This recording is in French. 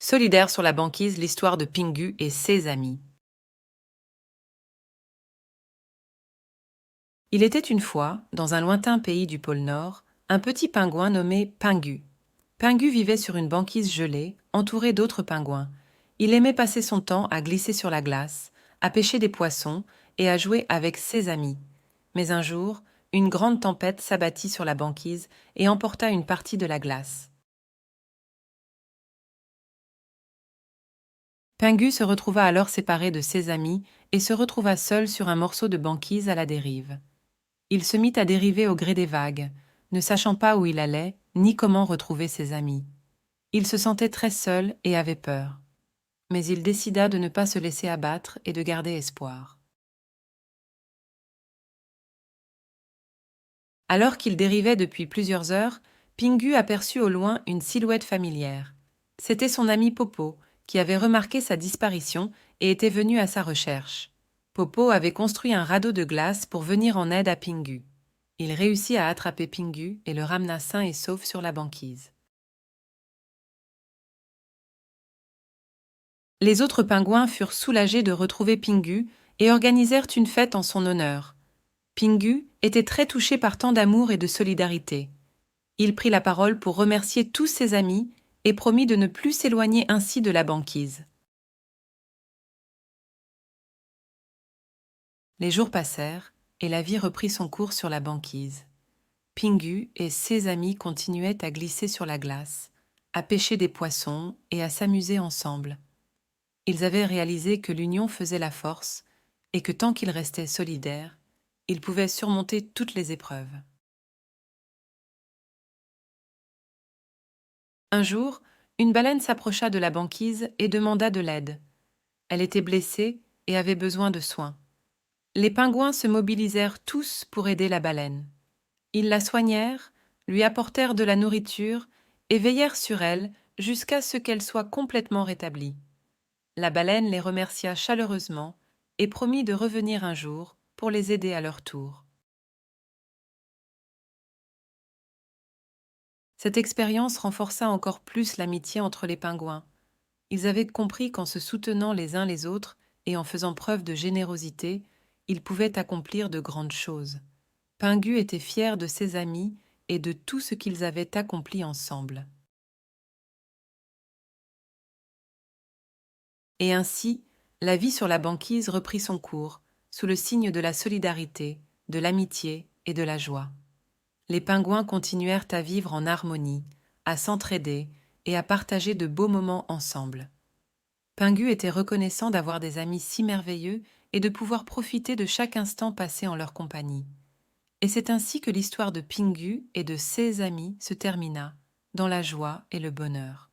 Solidaire sur la banquise, l'histoire de Pingu et ses amis. Il était une fois, dans un lointain pays du pôle Nord, un petit pingouin nommé Pingu. Pingu vivait sur une banquise gelée, entouré d'autres pingouins. Il aimait passer son temps à glisser sur la glace, à pêcher des poissons et à jouer avec ses amis. Mais un jour, une grande tempête s'abattit sur la banquise et emporta une partie de la glace. Pingu se retrouva alors séparé de ses amis et se retrouva seul sur un morceau de banquise à la dérive. Il se mit à dériver au gré des vagues, ne sachant pas où il allait, ni comment retrouver ses amis. Il se sentait très seul et avait peur. Mais il décida de ne pas se laisser abattre et de garder espoir. Alors qu'il dérivait depuis plusieurs heures, Pingu aperçut au loin une silhouette familière. C'était son ami Popo, qui avait remarqué sa disparition et était venu à sa recherche. Popo avait construit un radeau de glace pour venir en aide à Pingu. Il réussit à attraper Pingu et le ramena sain et sauf sur la banquise. Les autres pingouins furent soulagés de retrouver Pingu et organisèrent une fête en son honneur. Pingu était très touché par tant d'amour et de solidarité. Il prit la parole pour remercier tous ses amis et promit de ne plus s'éloigner ainsi de la banquise. Les jours passèrent et la vie reprit son cours sur la banquise. Pingu et ses amis continuaient à glisser sur la glace, à pêcher des poissons et à s'amuser ensemble. Ils avaient réalisé que l'union faisait la force et que tant qu'ils restaient solidaires, ils pouvaient surmonter toutes les épreuves. Un jour, une baleine s'approcha de la banquise et demanda de l'aide. Elle était blessée et avait besoin de soins. Les pingouins se mobilisèrent tous pour aider la baleine. Ils la soignèrent, lui apportèrent de la nourriture et veillèrent sur elle jusqu'à ce qu'elle soit complètement rétablie. La baleine les remercia chaleureusement et promit de revenir un jour pour les aider à leur tour. Cette expérience renforça encore plus l'amitié entre les pingouins. Ils avaient compris qu'en se soutenant les uns les autres et en faisant preuve de générosité, ils pouvaient accomplir de grandes choses. Pingu était fier de ses amis et de tout ce qu'ils avaient accompli ensemble. Et ainsi, la vie sur la banquise reprit son cours, sous le signe de la solidarité, de l'amitié et de la joie. Les pingouins continuèrent à vivre en harmonie, à s'entraider et à partager de beaux moments ensemble. Pingu était reconnaissant d'avoir des amis si merveilleux et de pouvoir profiter de chaque instant passé en leur compagnie. Et c'est ainsi que l'histoire de Pingu et de ses amis se termina, dans la joie et le bonheur.